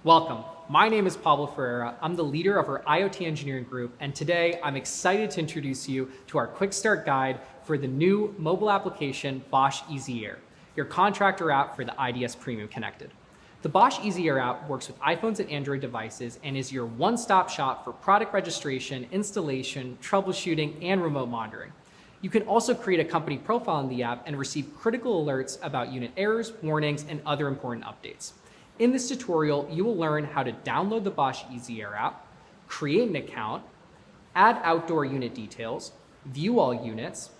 Welcome. My name is Pablo Ferreira. I'm the leader of our IoT engineering group, and today I'm excited to introduce you to our quick start guide for the new mobile application Bosch EasyAir, your contractor app for the IDS Premium Connected. The Bosch EasyAir app works with iPhones and Android devices and is your one-stop shop for product registration, installation, troubleshooting, and remote monitoring. You can also create a company profile in the app and receive critical alerts about unit errors, warnings, and other important updates. In this tutorial, you will learn how to download the Bosch EasyAir app, create an account, add outdoor unit details, view all units,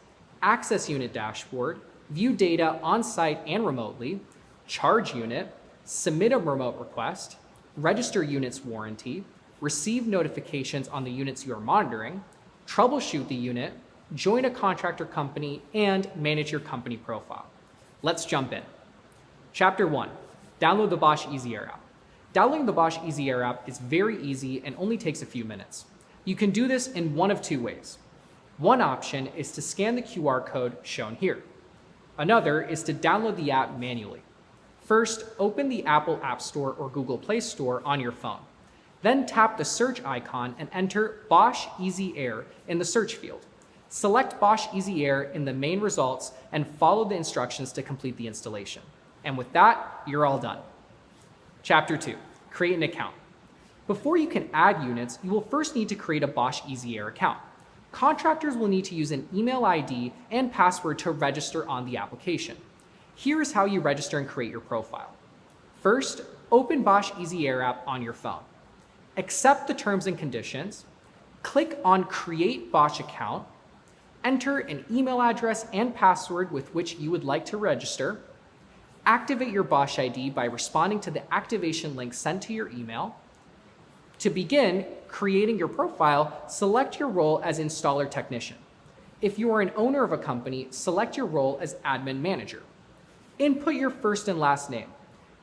access unit dashboard, view data on-site and remotely, charge unit, submit a remote request, register unit's warranty, receive notifications on the units you are monitoring, troubleshoot the unit, join a contractor company, and manage your company profile. Let's jump in. Chapter 1. Download the Bosch EasyAir app. Downloading the Bosch EasyAir app is very easy and only takes a few minutes. You can do this in one of two ways. One option is to scan the QR code shown here. Another is to download the app manually. First, open the Apple App Store or Google Play Store on your phone. Then tap the search icon and enter Bosch EasyAir in the search field. Select Bosch EasyAir in the main results and follow the instructions to complete the installation. And with that, you're all done. Chapter 2. Create an account. Before you can add units, you will first need to create a Bosch EasyAir account. Contractors will need to use an email ID and password to register on the application. Here is how you register and create your profile. First, open Bosch EasyAir app on your phone. Accept the terms and conditions. Click on Create Bosch Account. Enter an email address and password with which you would like to register. Activate your Bosch ID by responding to the activation link sent to your email. To begin creating your profile, select your role as installer technician. If you are an owner of a company, select your role as admin manager. Input your first and last name.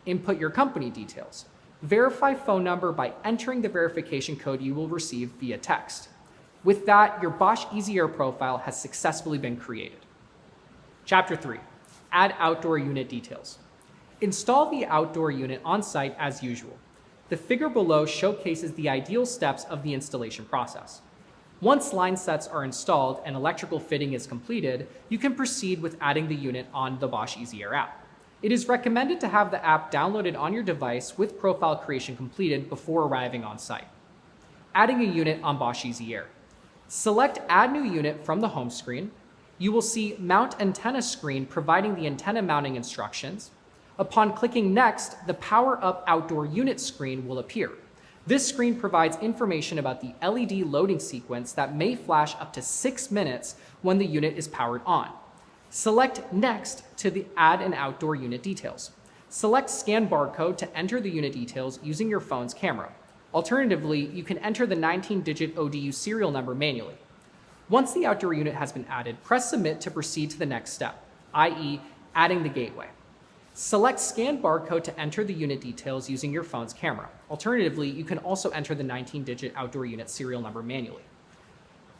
Input your company details. Verify phone number by entering the verification code you will receive via text. With that, your Bosch EasyAir profile has successfully been created. Chapter 3. Add outdoor unit details. Install the outdoor unit on site as usual. The figure below showcases the ideal steps of the installation process. Once line sets are installed and electrical fitting is completed, you can proceed with adding the unit on the Bosch EasyAir app. It is recommended to have the app downloaded on your device with profile creation completed before arriving on site. Adding a unit on Bosch EasyAir. Select Add New Unit from the home screen. You will see Mount Antenna screen providing the antenna mounting instructions. Upon clicking Next, the Power Up Outdoor Unit screen will appear. This screen provides information about the LED loading sequence that may flash up to 6 minutes when the unit is powered on. Select Next to add an outdoor unit details. Select Scan Barcode to enter the unit details using your phone's camera. Alternatively, you can enter the 19-digit ODU serial number manually. Once the outdoor unit has been added, press Submit to proceed to the next step, i.e. adding the gateway. Select Scan Barcode to enter the unit details using your phone's camera. Alternatively, you can also enter the 19-digit outdoor unit serial number manually.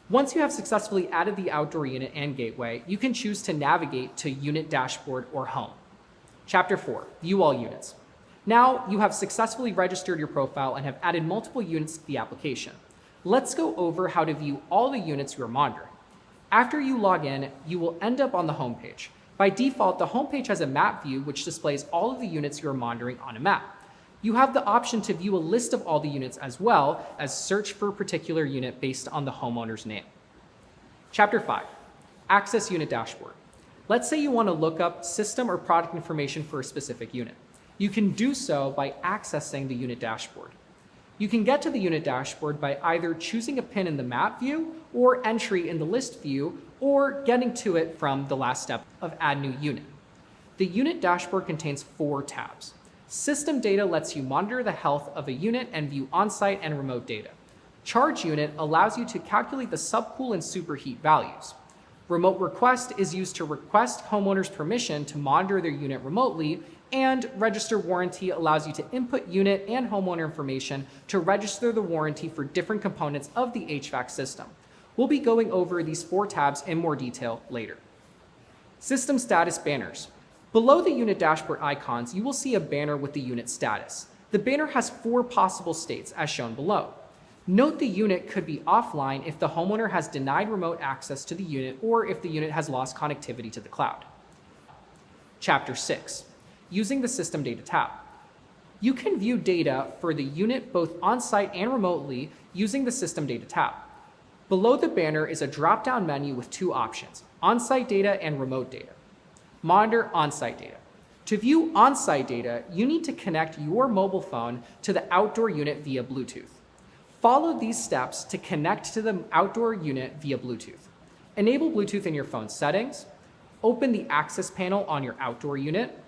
Once you have successfully added the outdoor unit and gateway, you can choose to navigate to Unit Dashboard or Home. Chapter 4. View all units. Now you have successfully registered your profile and have added multiple units to the application. Let's go over how to view all the units you are monitoring. After you log in, you will end up on the home page. By default, the home page has a map view which displays all of the units you are monitoring on a map. You have the option to view a list of all the units as well as search for a particular unit based on the homeowner's name. Chapter 5. Access Unit Dashboard. Let's say you want to look up system or product information for a specific unit. You can do so by accessing the unit dashboard. You can get to the unit dashboard by either choosing a pin in the map view or entry in the list view, or getting to it from the last step of Add New Unit. The unit dashboard contains 4 tabs. System data lets you monitor the health of a unit and view on-site and remote data. Charge unit allows you to calculate the subcool and superheat values. Remote request is used to request homeowners permission to monitor their unit remotely, and register warranty allows you to input unit and homeowner information to register the warranty for different components of the HVAC system. We'll be going over these 4 tabs in more detail later. System status banners. Below the unit dashboard icons, you will see a banner with the unit status. The banner has 4 possible states as shown below. Note the unit could be offline if the homeowner has denied remote access to the unit or if the unit has lost connectivity to the cloud. Chapter 6. Using the System Data tab. You can view data for the unit both on-site and remotely using the System Data tab. Below the banner is a drop-down menu with 2 options, on-site data and remote data. Monitor on-site data. To view on-site data, you need to connect your mobile phone to the outdoor unit via Bluetooth. Follow these steps to connect to the outdoor unit via Bluetooth. Enable Bluetooth in your phone settings. Open the access panel on your outdoor unit.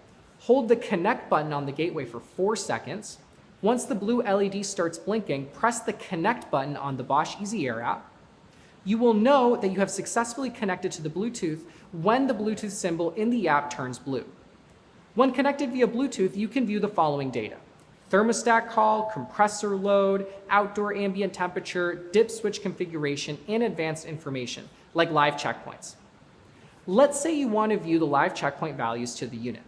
Hold the connect button on the gateway for 4 seconds. Once the blue LED starts blinking, press the connect button on the Bosch EasyAir app. You will know that you have successfully connected to the Bluetooth when the Bluetooth symbol in the app turns blue. When connected via Bluetooth, you can view the following data: thermostat call, compressor load, outdoor ambient temperature, dip switch configuration, and advanced information, like live checkpoints. Let's say you want to view the live checkpoint values to the unit.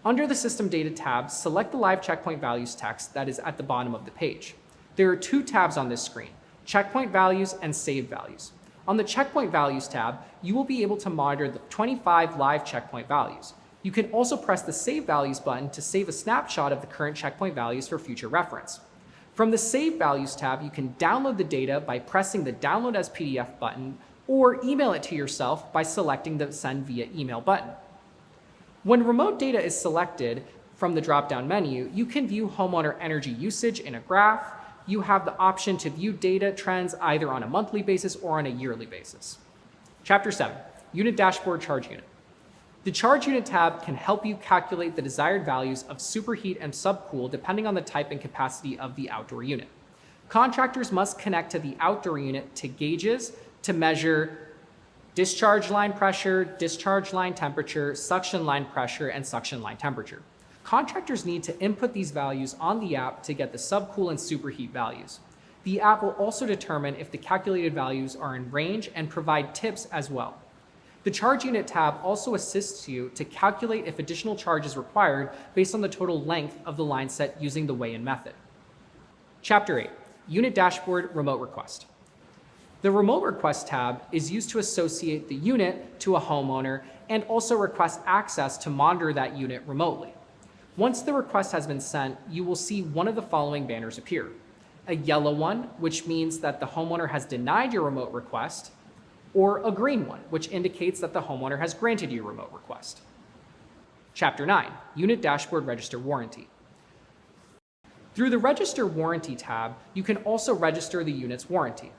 Under the System Data tab, select the live checkpoint values text that is at the bottom of the page. There are 2 tabs on this screen, Checkpoint Values and Save Values. On the Checkpoint Values tab, you will be able to monitor the 25 live checkpoint values. You can also press the Save Values button to save a snapshot of the current checkpoint values for future reference. From the Save Values tab, you can download the data by pressing the Download as PDF button or email it to yourself by selecting the Send via Email button. When remote data is selected from the drop-down menu, you can view homeowner energy usage in a graph. You have the option to view data trends either on a monthly basis or on a yearly basis. Chapter 7, Unit Dashboard Charge Unit. The Charge Unit tab can help you calculate the desired values of superheat and subcool depending on the type and capacity of the outdoor unit. Contractors must connect to the outdoor unit to gauges to measure discharge line pressure, discharge line temperature, suction line pressure, and suction line temperature. Contractors need to input these values on the app to get the subcool and superheat values. The app will also determine if the calculated values are in range and provide tips as well. The Charge Unit tab also assists you to calculate if additional charge is required based on the total length of the line set using the weigh-in method. Chapter 8, Unit Dashboard Remote Request. The Remote Request tab is used to associate the unit to a homeowner and also request access to monitor that unit remotely. Once the request has been sent, you will see one of the following banners appear. A yellow one, which means that the homeowner has denied your remote request, or a green one, which indicates that the homeowner has granted your remote request. Chapter 9, Unit Dashboard Register Warranty. Through the Register Warranty tab, you can also register the unit's warranty.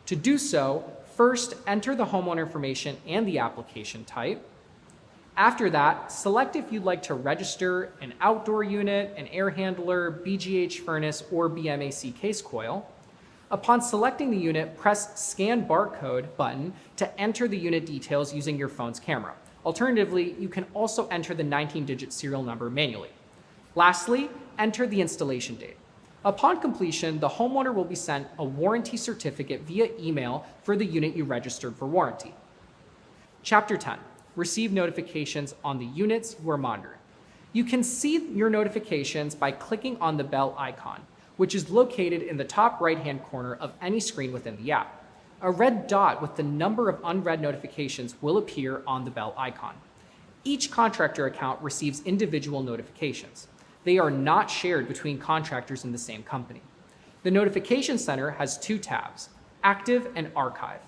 To do so, first enter the homeowner information and the application type. After that, select if you'd like to register an outdoor unit, an air handler, BGH furnace, or BMAC case coil. Upon selecting the unit, press Scan Barcode button to enter the unit details using your phone's camera. Alternatively, you can also enter the 19-digit serial number manually. Lastly, enter the installation date. Upon completion, the homeowner will be sent a warranty certificate via email for the unit you registered for warranty. Chapter 10, Receive Notifications on the units you are monitoring. You can see your notifications by clicking on the bell icon, which is located in the top right-hand corner of any screen within the app. A red dot with the number of unread notifications will appear on the bell icon. Each contractor account receives individual notifications. They are not shared between contractors in the same company. The Notification Center has 2 tabs, Active and Archive.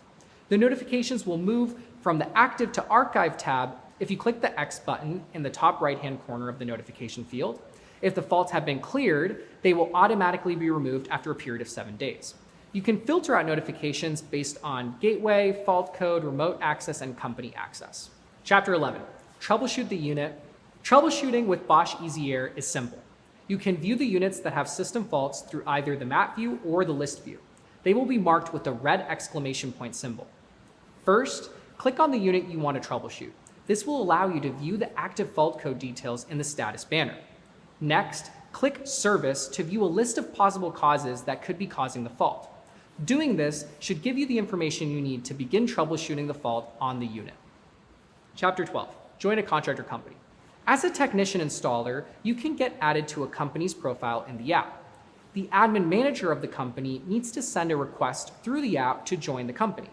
The notifications will move from the Active to Archive tab if you click the X button in the top right-hand corner of the notification field. If the faults have been cleared, they will automatically be removed after a period of 7 days. You can filter out notifications based on gateway, fault code, remote access, and company access. Chapter 11, Troubleshoot the Unit. Troubleshooting with Bosch EasyAir is simple. You can view the units that have system faults through either the map view or the list view. They will be marked with the red exclamation point symbol. First, click on the unit you want to troubleshoot. This will allow you to view the active fault code details in the status banner. Next, click Service to view a list of possible causes that could be causing the fault. Doing this should give you the information you need to begin troubleshooting the fault on the unit. Chapter 12, Join a contractor company. As a technician installer, you can get added to a company's profile in the app. The admin manager of the company needs to send a request through the app to join the company.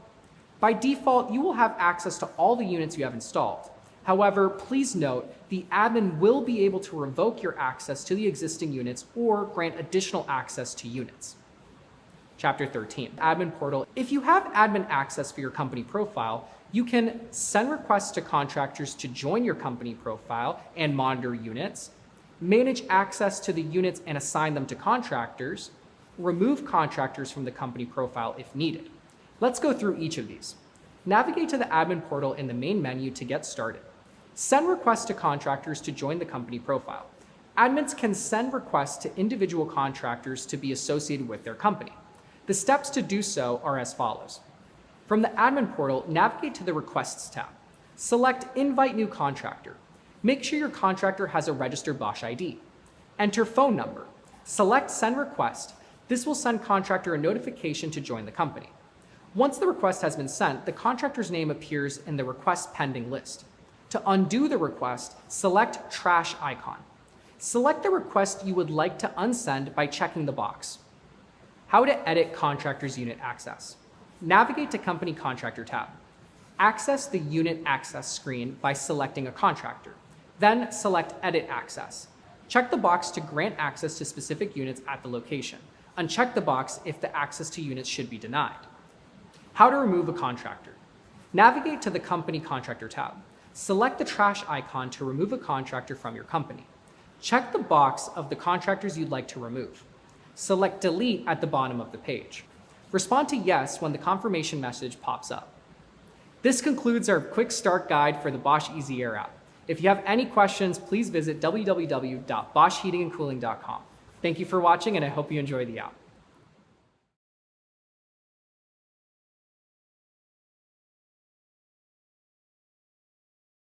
By default, you will have access to all the units you have installed. However, please note, the admin will be able to revoke your access to the existing units or grant additional access to units. Chapter 13, Admin Portal. If you have admin access for your company profile, you can send requests to contractors to join your company profile and monitor units, manage access to the units and assign them to contractors, remove contractors from the company profile if needed. Let's go through each of these. Navigate to the admin portal in the main menu to get started. Send requests to contractors to join the company profile. Admins can send requests to individual contractors to be associated with their company. The steps to do so are as follows. From the admin portal, navigate to the Requests tab. Select Invite New Contractor. Make sure your contractor has a registered Bosch ID. Enter phone number. Select Send Request. This will send contractor a notification to join the company. Once the request has been sent, the contractor's name appears in the Request Pending list. To undo the request, select Trash icon. Select the request you would like to unsend by checking the box. How to edit contractor's unit access. Navigate to Company Contractor tab. Access the Unit Access screen by selecting a contractor. Then select Edit Access. Check the box to grant access to specific units at the location. Uncheck the box if the access to units should be denied. How to remove a contractor. Navigate to the Company Contractor tab. Select the trash icon to remove a contractor from your company. Check the box of the contractors you'd like to remove. Select Delete at the bottom of the page. Respond to yes when the confirmation message pops up. This concludes our quick start guide for the Bosch EasyAir app. If you have any questions, please visit www.boschheatingandcooling.com. Thank you for watching, and I hope you enjoy the app.